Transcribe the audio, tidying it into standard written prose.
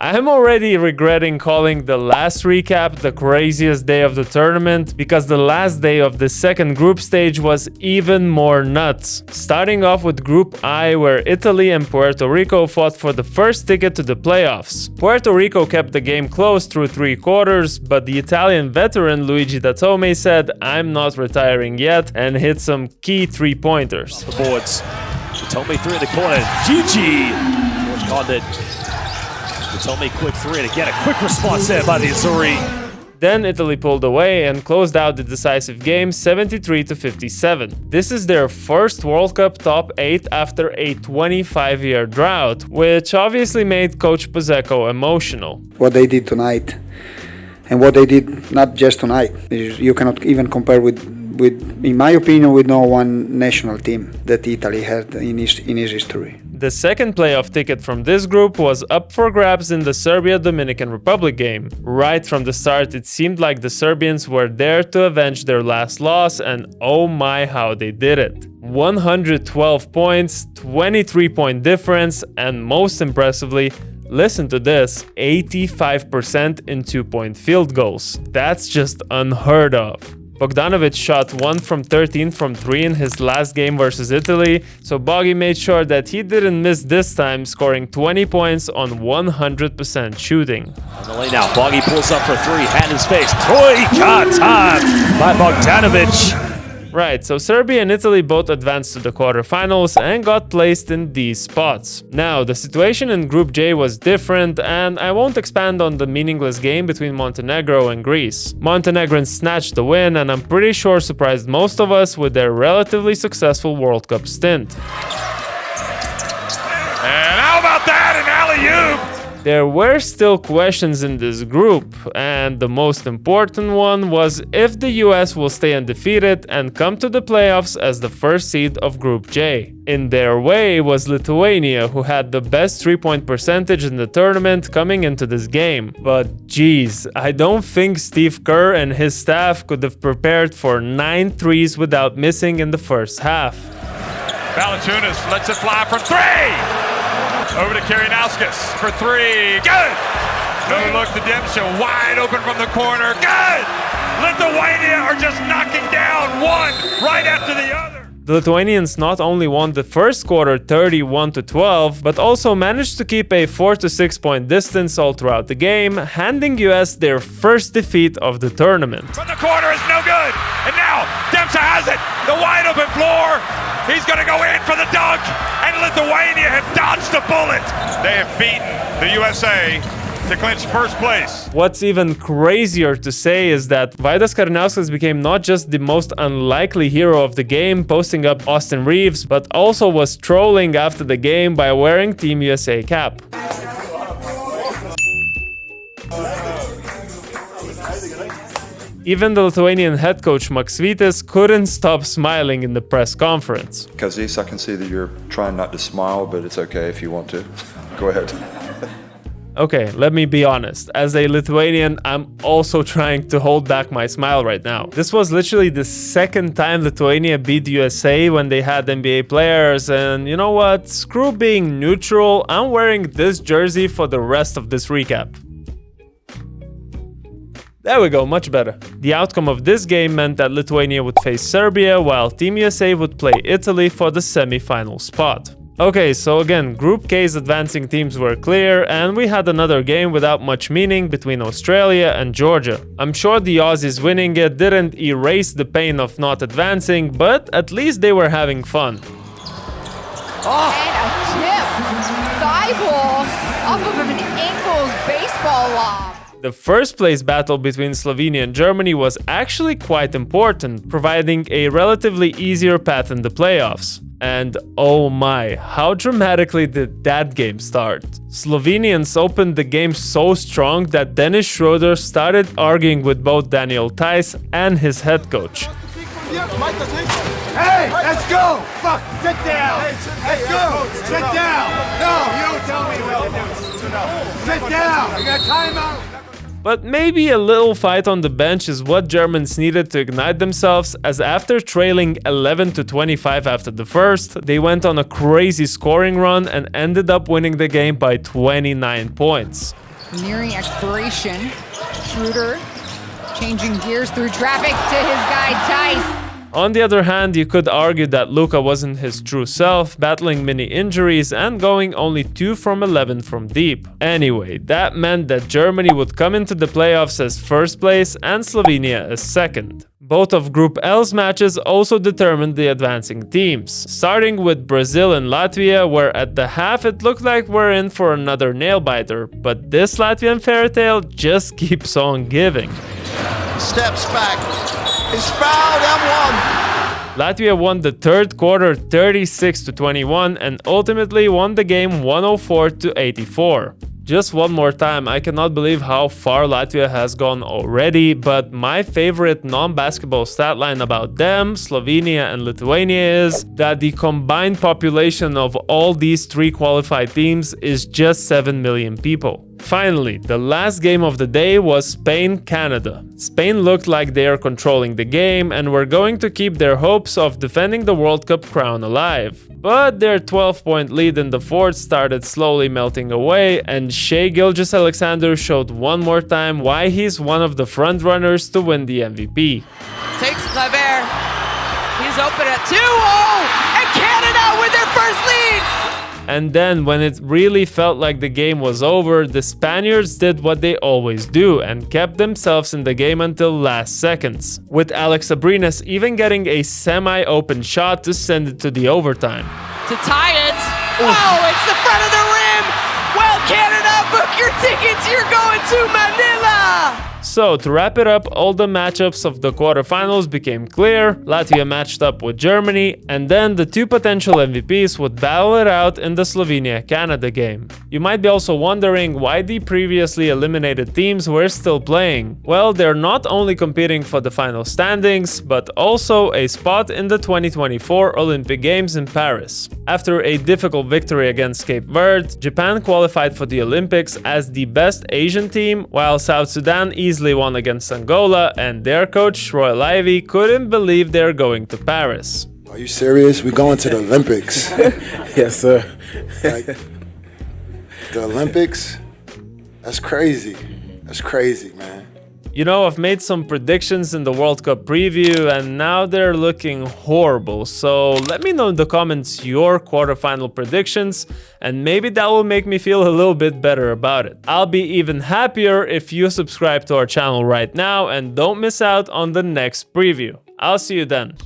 I'm already regretting calling the last recap the craziest day of the tournament because the last day of the second group stage was even more nuts. Starting off with Group I, where Italy and Puerto Rico fought for the first ticket to the playoffs. Puerto Rico kept the game close through 3 quarters, but the Italian veteran Luigi Datome said, "I'm not retiring yet," and hit some key 3-pointers. The boards. Datome 3 in the corner. Gigi! George called it. Datome quick 3, and again a quick response there by the Azzurri. Then Italy pulled away and closed out the decisive game 73-57. This is their first World Cup top 8 after a 25-year drought, which obviously made Coach Pozecco emotional. What they did tonight, and what they did not just tonight, you cannot even compare with, in my opinion, with no one national team that Italy had in his history. The second playoff ticket from this group was up for grabs in the Serbia-Dominican Republic game. Right from the start, it seemed like the Serbians were there to avenge their last loss, and oh my how they did it. 112 points, 23-point difference, and most impressively, listen to this, 85% in 2-point field goals. That's just unheard of. Bogdanovic shot 1 from 13 from 3 in his last game versus Italy, so Boggy made sure that he didn't miss this time, scoring 20 points on 100% shooting. On the lane now, Boggy pulls up for 3, hand in his face. Troika time by Bogdanovic. Right, so Serbia and Italy both advanced to the quarterfinals and got placed in these spots. Now, the situation in Group J was different, and I won't expand on the meaningless game between Montenegro and Greece. Montenegrins snatched the win, and I'm pretty sure surprised most of us with their relatively successful World Cup stint. And how about that, an alley-oop? There were still questions in this group, and the most important one was if the US will stay undefeated and come to the playoffs as the first seed of Group J. In their way was Lithuania, who had the best 3-point percentage in the tournament coming into this game. But geez, I don't think Steve Kerr and his staff could have prepared for 9 threes without missing in the first half. Valanciunas lets it fly from 3! Over to Kirianauskas for 3. Good! No look to Dempsey, wide open from the corner. Good! Lithuania are just knocking down one right after the other. The Lithuanians not only won the first quarter 31-12, but also managed to keep a 4 to 6 point distance all throughout the game, handing US their first defeat of the tournament. From the corner is no good, and now Dempsey has it. The wide open floor. He's going to go in for the dunk, and Lithuania have dodged the bullet. They have beaten the USA to clinch first place. What's even crazier to say is that Vaidas Karnauskas became not just the most unlikely hero of the game, posting up Austin Reeves, but also was trolling after the game by wearing Team USA cap. Even the Lithuanian head coach Maksvytis couldn't stop smiling in the press conference. Kazis, I can see that you're trying not to smile, but it's okay if you want to. Go ahead. Okay, let me be honest. As a Lithuanian, I'm also trying to hold back my smile right now. This was literally the second time Lithuania beat the USA when they had NBA players, and you know what? Screw being neutral, I'm wearing this jersey for the rest of this recap. There we go, much better. The outcome of this game meant that Lithuania would face Serbia, while Team USA would play Italy for the semi-final spot. Okay, so again, Group K's advancing teams were clear, and we had another game without much meaning between Australia and Georgia. I'm sure the Aussies winning it didn't erase the pain of not advancing, but at least they were having fun. Oh. And a tip, thigh ball off of an ankles baseball lob. The first place battle between Slovenia and Germany was actually quite important, providing a relatively easier path in the playoffs. And oh my, how dramatically did that game start? Slovenians opened the game so strong that Dennis Schroeder started arguing with both Daniel Theiss and his head coach. Hey, let's go! Fuck, sit down! Let's go! Sit down! No, you don't tell me what to do. Sit down! You got timeout! But maybe a little fight on the bench is what Germans needed to ignite themselves, as after trailing 11-25 after the first, they went on a crazy scoring run and ended up winning the game by 29 points. nearing expiration. Schroeder changing gears through traffic to his guy Tice. On the other hand, you could argue that Luka wasn't his true self, battling many injuries and going only 2 from 11 from deep. Anyway, that meant that Germany would come into the playoffs as first place and Slovenia as second. Both of Group L's matches also determined the advancing teams, starting with Brazil and Latvia, where at the half it looked like we're in for another nail-biter, but this Latvian fairy tale just keeps on giving. Steps back. Is fouled and won. Latvia won the third quarter 36-21 and ultimately won the game 104-84. Just one more time, I cannot believe how far Latvia has gone already, but my favorite non-basketball stat line about them, Slovenia and Lithuania, is that the combined population of all these 3 qualified teams is just 7 million people. Finally, the last game of the day was Spain-Canada. Spain looked like they are controlling the game and were going to keep their hopes of defending the World Cup crown alive. But their 12-point lead in the fourth started slowly melting away, and Gilgeous-Alexander showed one more time why he's one of the frontrunners to win the MVP. Takes Kleber. He's open at 2. Oh! And Canada with their first lead! And then, when it really felt like the game was over, the Spaniards did what they always do and kept themselves in the game until last seconds, with Alex Abrines even getting a semi-open shot to send it to the overtime. To tie it. Oh, it's the front of the rim! Well, Canada, book your tickets, you're going to Manila! So, to wrap it up, all the matchups of the quarterfinals became clear. Latvia matched up with Germany, and then the 2 potential MVPs would battle it out in the Slovenia-Canada game. You might be also wondering why the previously eliminated teams were still playing. Well, they're not only competing for the final standings, but also a spot in the 2024 Olympic Games in Paris. After a difficult victory against Cape Verde, Japan qualified for the Olympics as the best Asian team, while South Sudan easily won against Angola, and their coach, Roy Livy, couldn't believe they're going to Paris. Are you serious? We're going to the Olympics. Yes, sir. Like, the Olympics? That's crazy. That's crazy, man. You know, I've made some predictions in the World Cup preview and now they're looking horrible. So let me know in the comments your quarterfinal predictions and maybe that will make me feel a little bit better about it. I'll be even happier if you subscribe to our channel right now and don't miss out on the next preview. I'll see you then.